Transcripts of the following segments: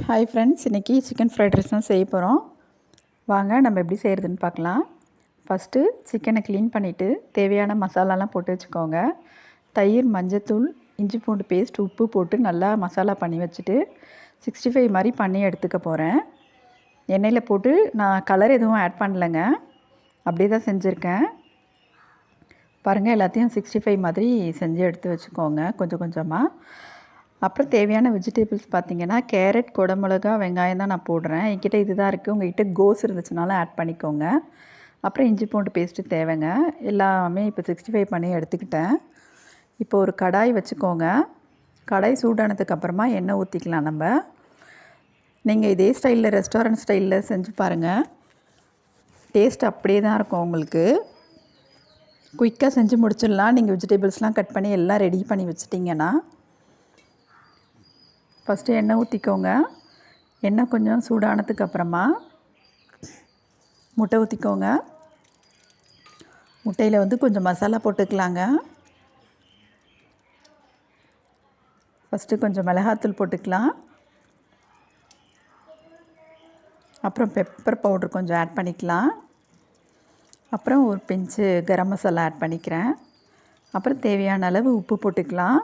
Hi friends, இன்றைக்கி chicken fried rice தான் செய்ய போகிறோம். வாங்க நம்ம எப்படி செய்கிறதுன்னு பார்க்கலாம். ஃபஸ்ட்டு சிக்கனை க்ளீன் பண்ணிவிட்டு தேவையான மசாலாலாம் போட்டு வச்சுக்கோங்க. தயிர், மஞ்சத்தூள், இஞ்சி பூண்டு பேஸ்ட், உப்பு போட்டு நல்லா மசாலா பண்ணி வச்சுட்டு 65 மாதிரி பண்ணி எடுத்துக்க போகிறேன். எண்ணெயில் போட்டு நான் கலர் எதுவும் ஆட் பண்ணலைங்க, அப்படியே தான் செஞ்சுருக்கேன். பாருங்கள், எல்லாத்தையும் 65 மாதிரி செஞ்சு எடுத்து வச்சுக்கோங்க கொஞ்சம் கொஞ்சமாக. அப்புறம் தேவையான வெஜிடபிள்ஸ் பார்த்திங்கன்னா கேரட், குடமிளகா, வெங்காயம் தான் நான் போடுறேன். என்கிட்ட இது தான் இருக்குது. உங்கள்கிட்ட கோஸ் இருந்துச்சுனாலும் ஆட் பண்ணிக்கோங்க. அப்புறம் இஞ்சி பூண்டு பேஸ்ட்டு தேவைங்க. எல்லாமே இப்போ 65 பண்ணி எடுத்துக்கிட்டேன். இப்போ ஒரு கடாய் வச்சுக்கோங்க. கடாய் சூடானதுக்கப்புறமா எண்ணெய் ஊற்றிக்கலாம். நம்ம நீங்கள் இதே ஸ்டைலில் ரெஸ்டாரண்ட் ஸ்டைலில் செஞ்சு பாருங்கள். டேஸ்ட் அப்படியே தான் இருக்கும். உங்களுக்கு குயிக்காக செஞ்சு முடிச்சிடலாம். நீங்கள் வெஜிடபிள்ஸ்லாம் கட் பண்ணி எல்லாம் ரெடி பண்ணி வச்சிட்டிங்கன்னா. ஃபஸ்ட்டு எண்ணெய் ஊற்றிக்கோங்க. எண்ணெய் கொஞ்சம் சூடானதுக்கப்புறமா முட்டை ஊற்றிக்கோங்க. முட்டையில் கொஞ்சம் மசாலா போட்டுக்கலாங்க. ஃபஸ்ட்டு கொஞ்சம் மிளகாத்தூள் போட்டுக்கலாம். அப்புறம் பெப்பர் பவுட்ரு கொஞ்சம் ஆட் பண்ணிக்கலாம். அப்புறம் ஒரு பிஞ்சு கரம் மசாலா ஆட் பண்ணிக்கிறேன். அப்புறம் தேவையான அளவு உப்பு போட்டுக்கலாம்.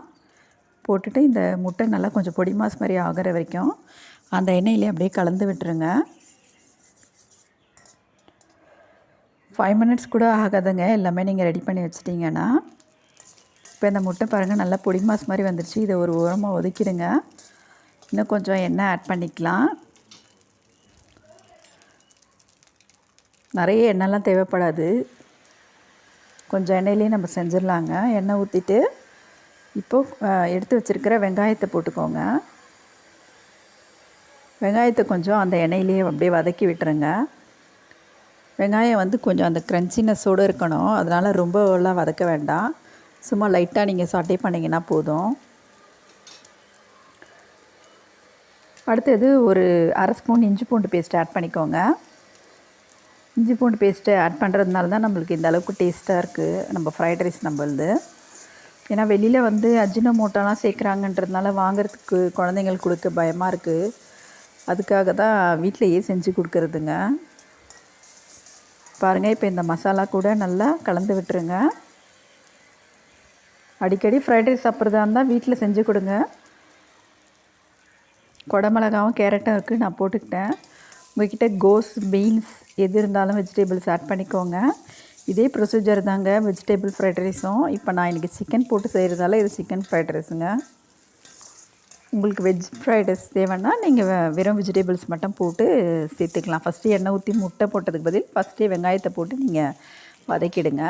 போட்டுட்டு இந்த முட்டை நல்லா கொஞ்சம் பொடி மாஸ் மாதிரி ஆகிற வரைக்கும் அந்த எண்ணெயிலே அப்படியே கலந்து விட்டுருங்க. 5 மினிட்ஸ் கூட ஆகாதுங்க, எல்லாமே நீங்கள் ரெடி பண்ணி வச்சிட்டிங்கன்னா. இப்போ இந்த முட்டை பாருங்கள், நல்லா பொடி மாஸ் மாதிரி வந்துடுச்சு. இதை ஒரு ஓரமாக ஒதுக்கிடுங்க. இன்னும் கொஞ்சம் எண்ணெய் ஆட் பண்ணிக்கலாம். நிறைய எண்ணெய்லாம் தேவைப்படாது, கொஞ்சம் எண்ணெயிலே நம்ம செஞ்சிடலாங்க. எண்ணெய் ஊற்றிட்டு இப்போது எடுத்து வச்சுருக்கிற வெங்காயத்தை போட்டுக்கோங்க. வெங்காயத்தை கொஞ்சம் அந்த எண்ணெயிலேயே அப்படியே வதக்கி விட்டுருங்க. வெங்காயம் கொஞ்சம் அந்த க்ரன்ச்சினஸோடு இருக்கணும். அதனால் ரொம்பலாம் வதக்க வேண்டாம், சும்மா லைட்டாக நீங்கள் சாட்டே பண்ணிங்கன்னா போதும். அடுத்தது ஒரு அரை ஸ்பூன் இஞ்சி பூண்டு பேஸ்ட் ஆட் பண்ணிக்கோங்க. இஞ்சி பூண்டு பேஸ்ட்டு ஆட் பண்ணுறதுனால தான் நம்மளுக்கு இந்த அளவுக்கு டேஸ்ட்டாக இருக்குது நம்ம ஃப்ரைட் ரைஸ் நம்மளுது. ஏன்னா வெளியில் அஜினோமோட்டோலாம் சேர்க்குறாங்கன்றதுனால வாங்கிறதுக்கு குழந்தைங்களுக்கு கொடுக்க பயமாக இருக்குது. அதுக்காக தான் வீட்டிலையே செஞ்சு கொடுக்குறதுங்க. பாருங்கள், இப்போ இந்த மசாலா கூட நல்லா கலந்து விட்டுருங்க. அடிக்கடி ஃப்ரைட் ரைஸ் சாப்பிட்றதா இருந்தால் வீட்டில் செஞ்சு கொடுங்க. குடமிளகாவும் கேரட்டும் இருக்குது, நான் போட்டுக்கிட்டேன். உங்கள்கிட்ட கோஸ், பீன்ஸ் எது இருந்தாலும் வெஜிடபிள்ஸ் ஆட் பண்ணிக்கோங்க. இதே ப்ரொசீஜர் தாங்க வெஜிடபிள் ஃப்ரைட் ரைஸும். இப்போ நான் இன்றைக்கி சிக்கன் போட்டு செய்கிறதால இது சிக்கன் ஃப்ரைட் ரைஸுங்க. உங்களுக்கு வெஜ் ஃப்ரைட் ரைஸ் தேவைன்னா நீங்கள் வெறும் வெஜிடபிள்ஸ் மட்டும் போட்டு சேர்த்துக்கலாம். ஃபஸ்ட்டு எண்ணெய் ஊற்றி முட்டை போட்டதுக்கு பதில் ஃபஸ்ட்டே வெங்காயத்தை போட்டு நீங்கள் வதக்கிடுங்க.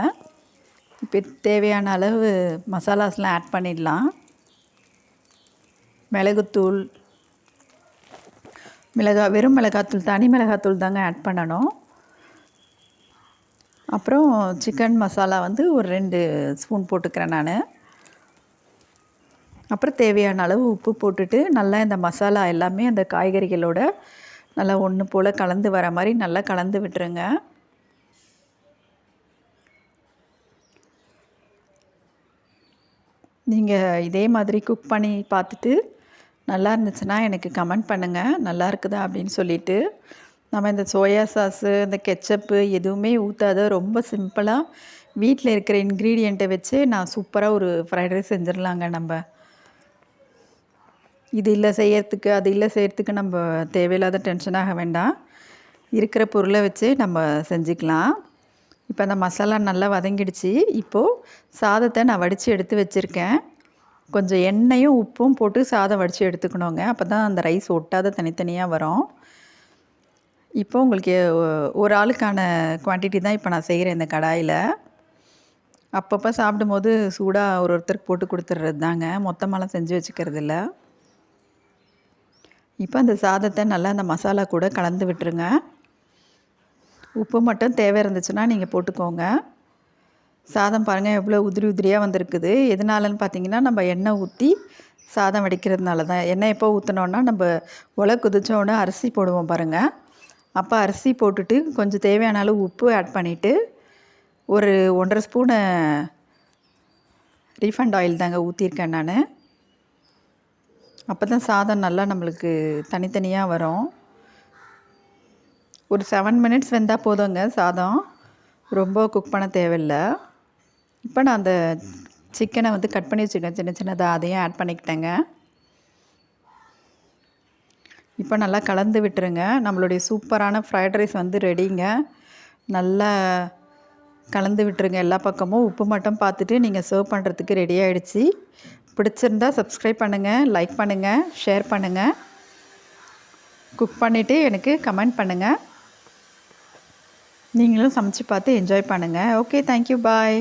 இப்போ தேவையான அளவு மசாலாஸ்லாம் ஆட் பண்ணிடலாம். மிளகுத்தூள், வெறும் மிளகாத்தூள், தனி மிளகாத்தூள் தாங்க ஆட் பண்ணணும். அப்புறம் சிக்கன் மசாலா ஒரு 2 ஸ்பூன் போட்டுக்கிறேன் நான். அப்புறம் தேவையான அளவு உப்பு போட்டுட்டு நல்லா இந்த மசாலா எல்லாமே அந்த காய்கறிகளோட நல்லா ஒன்று போல் கலந்து வர மாதிரி நல்லா கலந்து விட்டுருங்க. நீங்கள் இதே மாதிரி குக் பண்ணி பார்த்துட்டு நல்லா இருந்துச்சுன்னா எனக்கு கமெண்ட் பண்ணுங்கள், நல்லா இருக்குதா அப்படின்னு சொல்லிவிட்டு. நம்ம இந்த சோயா சாஸு, இந்த கெச்சப்பு எதுவுமே ஊற்றாத ரொம்ப சிம்பிளாக வீட்டில் இருக்கிற இன்க்ரீடியண்ட்டை வச்சு நான் சூப்பராக ஒரு ஃப்ரைட் ரைஸ் செஞ்சிடலாங்க. நம்ம இது இல்லை செய்யறதுக்கு, அது இல்லை செய்கிறதுக்கு நம்ம தேவையில்லாத டென்ஷனாக வேண்டாம். இருக்கிற பொருளை வச்சு நம்ம செஞ்சுக்கலாம். இப்போ அந்த மசாலா நல்லா வதங்கிடுச்சு. இப்போது சாதத்தை நான் வடித்து எடுத்து வச்சுருக்கேன். கொஞ்சம் எண்ணெயும் உப்பும் போட்டு சாதம் வடித்து எடுத்துக்கணுங்க. அப்போ தான் அந்த ரைஸ் ஒட்டாத தனித்தனியாக வரும். இப்போ உங்களுக்கு ஒரு ஆளுக்கான குவான்டிட்டி தான் இப்போ நான் செய்கிறேன் இந்த கடாயில். அப்பப்போ சாப்பிடும்போது சூடாக ஒருத்தருக்கு போட்டு கொடுத்துட்றது தாங்க, மொத்தமாலாம் செஞ்சு வச்சுக்கிறது இல்லை. இப்போ அந்த சாதத்தை நல்லா அந்த மசாலா கூட கலந்து விட்டுருங்க. உப்பு மட்டும் தேவை இருந்துச்சுன்னா நீங்கள் போட்டுக்கோங்க. சாதம் பாருங்கள் எவ்வளோ உதிரி உதிரியாக வந்திருக்குது. எதனாலன்னு பார்த்தீங்கன்னா நம்ம எண்ணெய் ஊற்றி சாதம் வடிக்கிறதுனால தான். எண்ணெய் எப்போ ஊற்றினோன்னா நம்ம உலை குதிச்சோடனே அரிசி போடுவோம் பாருங்கள். அப்போ அரிசி போட்டுட்டு கொஞ்சம் தேவையான அளவு உப்பு ஆட் பண்ணிவிட்டு ஒரு 1.5 ஸ்பூனு ரீஃபண்ட் ஆயில் தாங்க ஊற்றிருக்கேன் நான். அப்போ தான் சாதம் நல்லா நம்மளுக்கு தனித்தனியாக வரும். ஒரு 7 மினிட்ஸ் வெந்தால் போதுங்க சாதம், ரொம்ப குக் பண்ண தேவையில்லை. இப்போ நான் அந்த சிக்கனை வந்து கட் பண்ணி வச்சுருக்கேன் சின்ன சின்னதாக, அதையும் ஆட் பண்ணிக்கிட்டேங்க. இப்போ நல்லா கலந்து விட்டுருங்க. நம்மளுடைய சூப்பரான ஃப்ரைட் ரைஸ் வந்து ரெடிங்க. நல்லா கலந்து விட்டுருங்க எல்லா பக்கமும். உப்பு மட்டும் பார்த்துட்டு நீங்கள் சர்வ் பண்ணுறதுக்கு ரெடி ஆகிடுச்சி. பிடிச்சிருந்தா சப்ஸ்கிரைப் பண்ணுங்கள், லைக் பண்ணுங்கள், ஷேர் பண்ணுங்கள். குக் பண்ணிவிட்டு எனக்கு கமெண்ட் பண்ணுங்கள். நீங்களும் சமைச்சு பார்த்து என்ஜாய் பண்ணுங்கள். ஓகே, தேங்க்யூ, பாய்.